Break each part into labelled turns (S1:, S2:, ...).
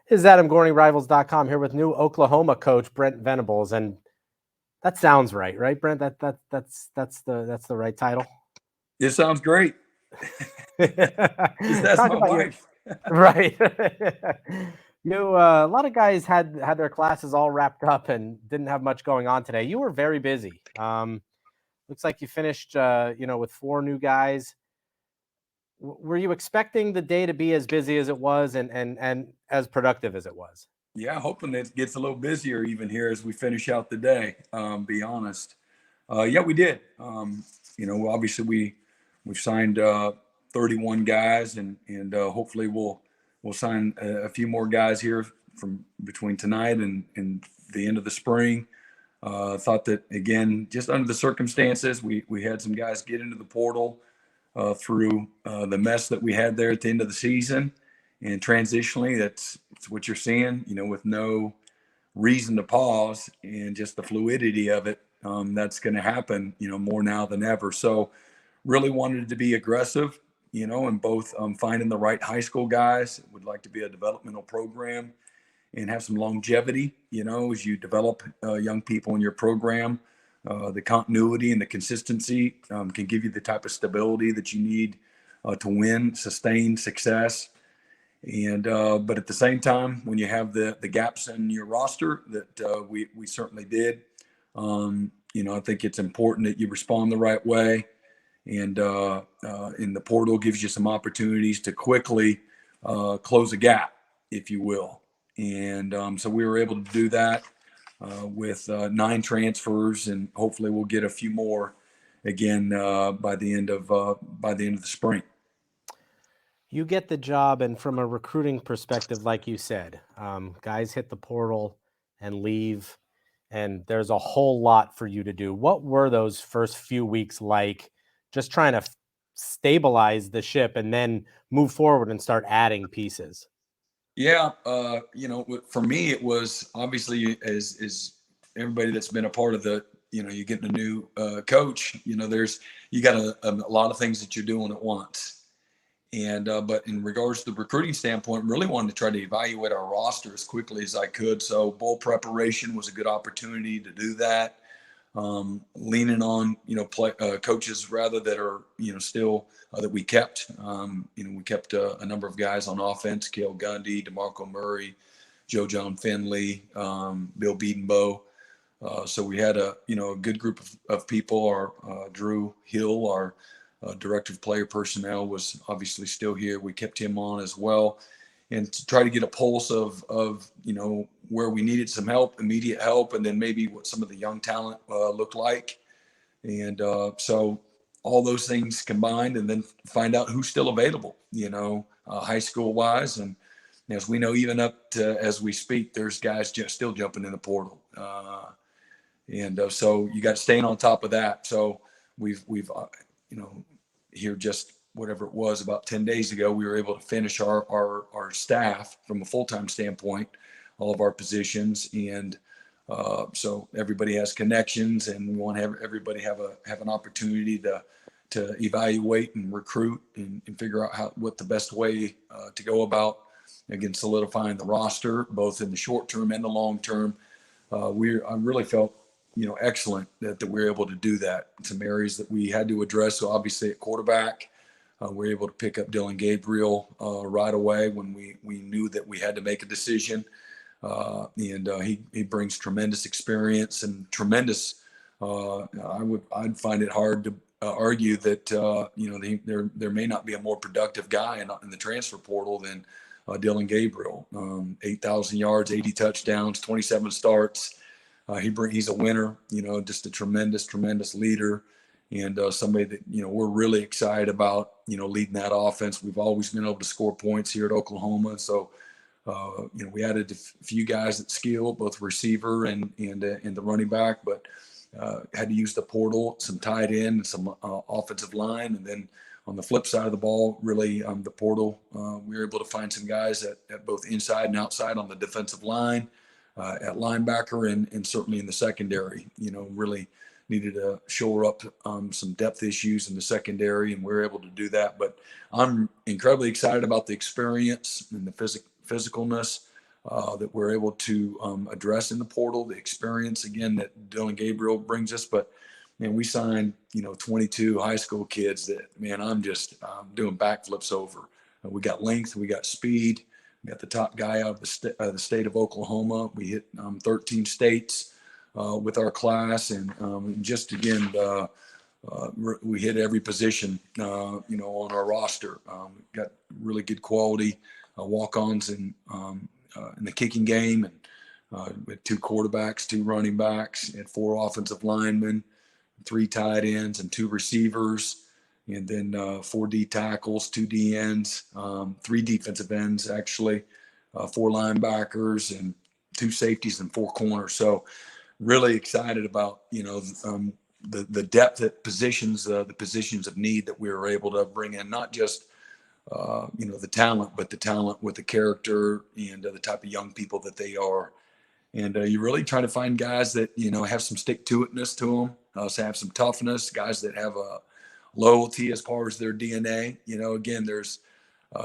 S1: This is Adam Gorney, Rivals.com, here with new Oklahoma coach Brent Venables, and that sounds right, Brent? That's the right title.
S2: It sounds great. That's
S1: Talk
S2: my
S1: about your
S2: wife.
S1: right. A lot of guys had their classes all wrapped up and didn't have much going on today. You were very busy. Looks like you finished, with 4 new guys. Were you expecting the day to be as busy as it was and as productive as it was?
S2: Yeah, hoping it gets a little busier even here as we finish out the day. Be honest. Yeah, we did. Obviously we've signed 31 guys, and hopefully we'll sign a few more guys here from between tonight and the end of the spring. Thought that again, just under the circumstances, we had some guys get into the portal through the mess that we had there at the end of the season, and transitionally, that's what you're seeing. With no reason to pause and just the fluidity of it, that's going to happen. More now than ever. So, really wanted to be aggressive. And both finding the right high school guys. Would like to be a developmental program and have some longevity, as you develop young people in your program. The continuity and the consistency can give you the type of stability that you need to win, sustain success. And but at the same time, when you have the gaps in your roster that we certainly did, I think it's important that you respond the right way. And in the portal gives you some opportunities to quickly close a gap, if you will. And so we were able to do that with 9 transfers, and hopefully we'll get a few more again by the end of the spring.
S1: You get the job, and from a recruiting perspective, like you said, guys hit the portal and leave, and there's a whole lot for you to do. What were those first few weeks like, just trying to stabilize the ship and then move forward and start adding pieces?
S2: Yeah, for me, it was obviously as everybody that's been a part of you're getting a new coach. You got a lot of things that you're doing at once. And but in regards to the recruiting standpoint, really wanted to try to evaluate our roster as quickly as I could. So bowl preparation was a good opportunity to do that. Leaning on coaches rather that are still that we kept. We kept a number of guys on offense: Cale Gundy, DeMarco Murray, Joe John Finley, Bill Beedenbow. So we had a good group of people. Our Drew Hill, our director of player personnel, was obviously still here. We kept him on as well, and to try to get a pulse of where we needed some help, immediate help, and then maybe what some of the young talent looked like. And so all those things combined, and then find out who's still available, high school wise. And as we know, even up to as we speak, there's guys just still jumping in the portal. And so you got staying on top of that. So we've here just whatever it was about 10 days ago, we were able to finish our staff from a full-time standpoint, all of our positions. And so everybody has connections, and we want to have everybody have an opportunity to evaluate and recruit and figure out what the best way to go about, again, solidifying the roster, both in the short term and the long term. I really felt excellent that we were able to do that. Some areas that we had to address. So obviously at quarterback, we were able to pick up Dylan Gabriel right away when we knew that we had to make a decision. And he brings tremendous experience and tremendous. I'd find it hard to argue that there may not be a more productive guy in the transfer portal than Dylan Gabriel. 8,000 yards, 80 touchdowns, 27 starts. He's a winner, just a tremendous leader, and somebody that we're really excited about, leading that offense. We've always been able to score points here at Oklahoma, so we added a few guys at skill, both receiver and the running back, but had to use the portal, some tight end, and some offensive line, and then on the flip side of the ball, really the portal, we were able to find some guys at both inside and outside on the defensive line. At linebacker and certainly in the secondary, really needed to shore up some depth issues in the secondary, and we were able to do that. But I'm incredibly excited about the experience and the physicalness that we're able to address in the portal, the experience again that Dylan Gabriel brings us. But man, we signed 22 high school kids that, man, I'm just doing backflips over. We got length, we got speed, we got the top guy out of the state of Oklahoma. We hit 13 states with our class, and just again. We hit every position, on our roster. Got really good quality walk-ons in the kicking game, and with 2 quarterbacks, 2 running backs, and 4 offensive linemen, 3 tight ends, and 2 receivers, and then 4 D tackles, 2 D ends, 3 defensive ends actually, 4 linebackers, and 2 safeties and 4 corners. So really excited about the depth at positions, the positions of need that we were able to bring in, not just the talent, but the talent with the character and the type of young people that they are. And you're really trying to find guys that have some stick-to-itness to them, so have some toughness, guys that have a loyalty as far as their DNA. Again, there's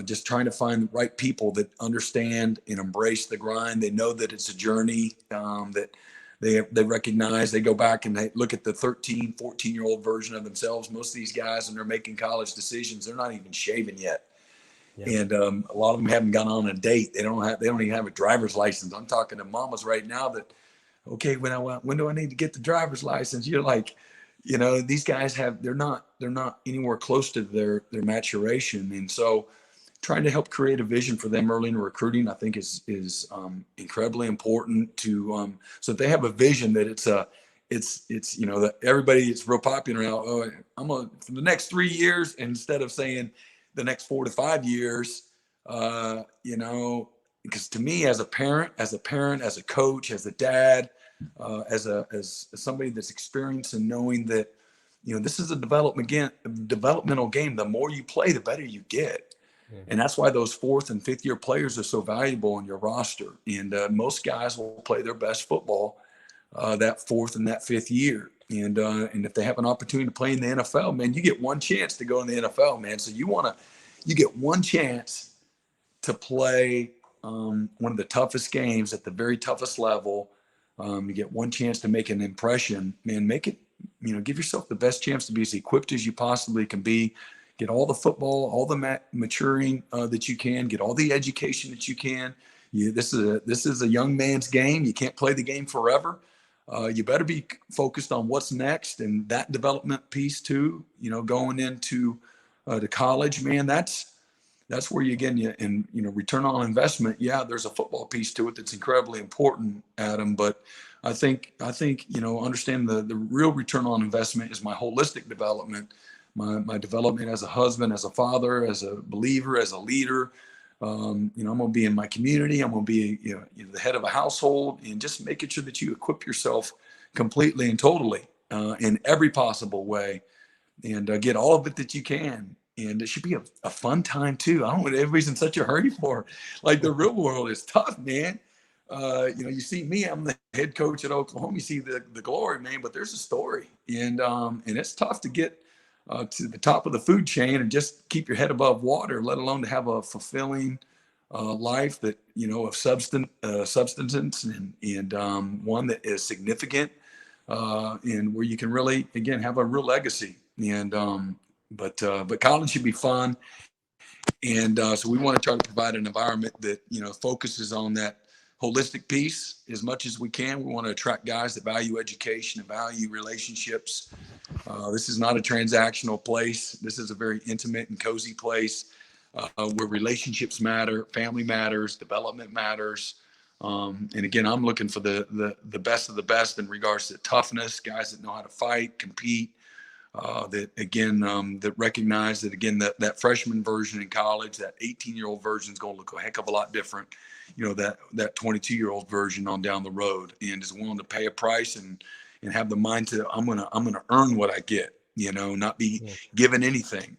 S2: just trying to find the right people that understand and embrace the grind. They know that it's a journey, that they recognize. They go back and they look at the 13, 14-year-old version of themselves. Most of these guys, when they're making college decisions, they're not even shaving yet. Yeah. And a lot of them haven't gone on a date. They don't even have a driver's license. I'm talking to mamas right now that, okay, when do I need to get the driver's license? You're like, these guys they're not anywhere close to their maturation. And so trying to help create a vision for them early in recruiting, I think is incredibly important to, so if they have a vision that it's that everybody, it's real popular now. Oh, for the next 3 years, instead of saying the next 4 to 5 years, because to me, as a parent, as a coach, as a dad, as somebody that's experienced and knowing that, this is a developmental game. The more you play, the better you get. And that's why those 4th and 5th year players are so valuable in your roster. And most guys will play their best football that 4th and that 5th year. And if they have an opportunity to play in the NFL, man, you get one chance to go in the NFL, man. So you get one chance to play one of the toughest games at the very toughest level. You get one chance to make an impression, man. Make it, give yourself the best chance to be as equipped as you possibly can be. Get all the football, all the maturing that you can. Get all the education that you can. This is a young man's game. You can't play the game forever. You better be focused on what's next, and that development piece too. Going into to college, man. That's where you get in. Return on investment. Yeah, there's a football piece to it that's incredibly important, Adam. But I think understand the real return on investment is my holistic development. My development as a husband, as a father, as a believer, as a leader. I'm going to be in my community. I'm going to be, the head of a household, and just making sure that you equip yourself completely and totally in every possible way, and get all of it that you can. And it should be a fun time too. I don't know what everybody's in such a hurry for. Like, the real world is tough, man. You see me, I'm the head coach at Oklahoma. You see the glory, man, but there's a story, and it's tough to get to the top of the food chain and just keep your head above water, let alone to have a fulfilling life that, of substance and one that is significant, and where you can really, again, have a real legacy. And but college should be fun. And so we want to try to provide an environment that, focuses on that holistic piece as much as we can. We want to attract guys that value education and value relationships. This is not a transactional place. This is a very intimate and cozy place where relationships matter, family matters, development matters. And again, I'm looking for the best of the best in regards to toughness, guys that know how to fight, compete, that recognize that, again, that freshman version in college, that 18-year-old version is going to look a heck of a lot different, that 22-year-old version on down the road, and is willing to pay a price and have the mind to, I'm gonna earn what I get, not be given anything.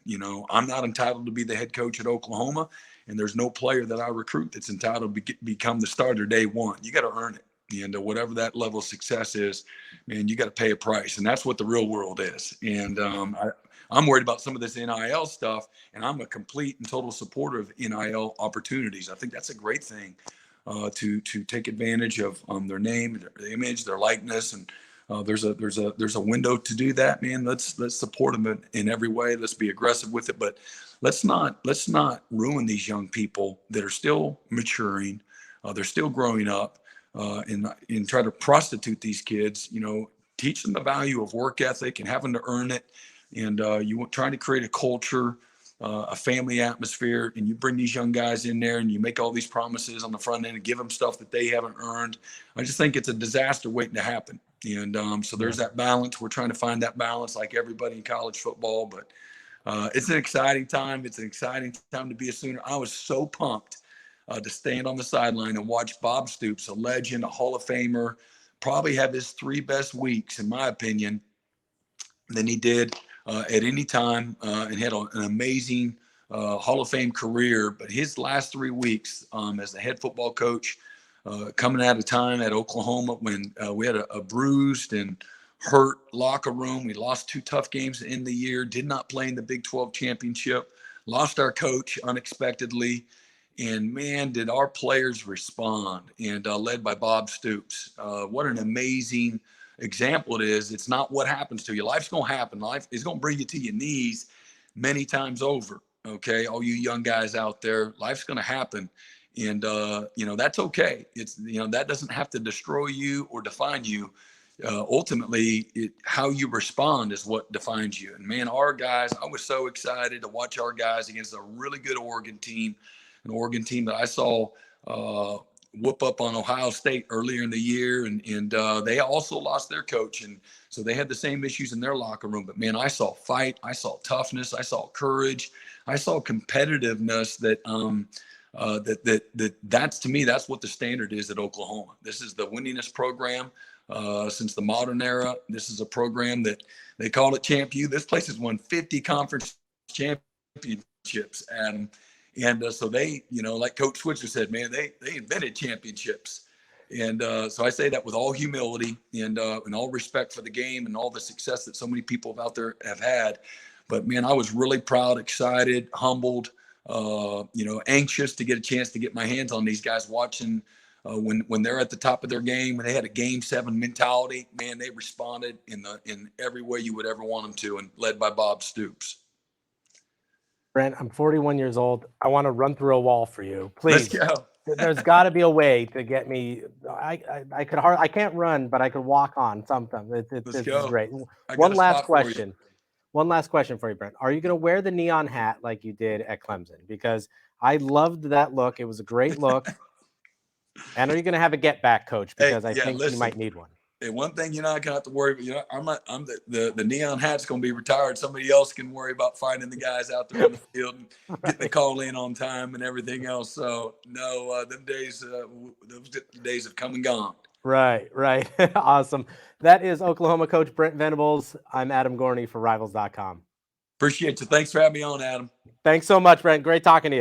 S2: I'm not entitled to be the head coach at Oklahoma, and there's no player that I recruit that's entitled to become the starter day one. You got to earn it. And whatever that level of success is, man, you got to pay a price. And that's what the real world is. And I'm worried about some of this NIL stuff, and I'm a complete and total supporter of NIL opportunities. I think that's a great thing. to take advantage of their name, their image, their likeness, and there's a window to do that, man. Let's support them in every way. Let's be aggressive with it, but let's not ruin these young people that are still maturing. They're still growing up, and try to prostitute these kids. Teach them the value of work ethic and having to earn it. And you trying to create a culture, a family atmosphere, and you bring these young guys in there and you make all these promises on the front end and give them stuff that they haven't earned. I just think it's a disaster waiting to happen. And so there's that balance. We're trying to find that balance like everybody in college football, but it's an exciting time. It's an exciting time to be a Sooner. I was so pumped to stand on the sideline and watch Bob Stoops, a legend, a Hall of Famer, probably have his 3 best weeks, in my opinion, than he did at any time, and had an amazing Hall of Fame career. But his last 3 weeks as the head football coach, coming out of time at Oklahoma when we had a bruised and hurt locker room. We lost 2 tough games in the year, did not play in the Big 12 championship, lost our coach unexpectedly. And man, did our players respond, and led by Bob Stoops. What an amazing example it is. It's not what happens to you. Life's going to happen. Life is going to bring you to your knees many times over. Okay. All you young guys out there, life's going to happen. And, that's okay. It's, that doesn't have to destroy you or define you. Ultimately, how you respond is what defines you. And man, our guys, I was so excited to watch our guys against a really good Oregon team. An Oregon team that I saw whoop up on Ohio State earlier in the year, and they also lost their coach, and so they had the same issues in their locker room. But man, I saw fight, I saw toughness, I saw courage, I saw competitiveness. That's to me, that's what the standard is at Oklahoma. This is the winningest program since the modern era. This is a program that they call it Champ U. This place has won 50 conference championships, Adam. And so they, like Coach Switzer said, man, they invented championships. And so I say that with all humility and all respect for the game and all the success that so many people out there have had. But man, I was really proud, excited, humbled, anxious to get a chance to get my hands on these guys watching when they're at the top of their game, when they had a Game 7 mentality. Man, they responded in every way you would ever want them to, and led by Bob Stoops.
S1: Brent, I'm 41 years old. I want to run through a wall for you. Please.
S2: Let's go.
S1: There's got to be a way to get me. I can't run, but I could walk on something. This is great. One last question for you, Brent. Are you going to wear the neon hat like you did at Clemson? Because I loved that look. It was a great look. And are you going to have a get back coach? Because I think you might need one.
S2: And one thing you're not gonna have to worry about, I'm the neon hat's gonna be retired. Somebody else can worry about finding the guys out there on the field and getting the call in on time and everything else. So no, those days have come and gone.
S1: Right. Awesome. That is Oklahoma coach Brent Venables. I'm Adam Gorney for Rivals.com.
S2: Appreciate you. Thanks for having me on, Adam.
S1: Thanks so much, Brent. Great talking to you.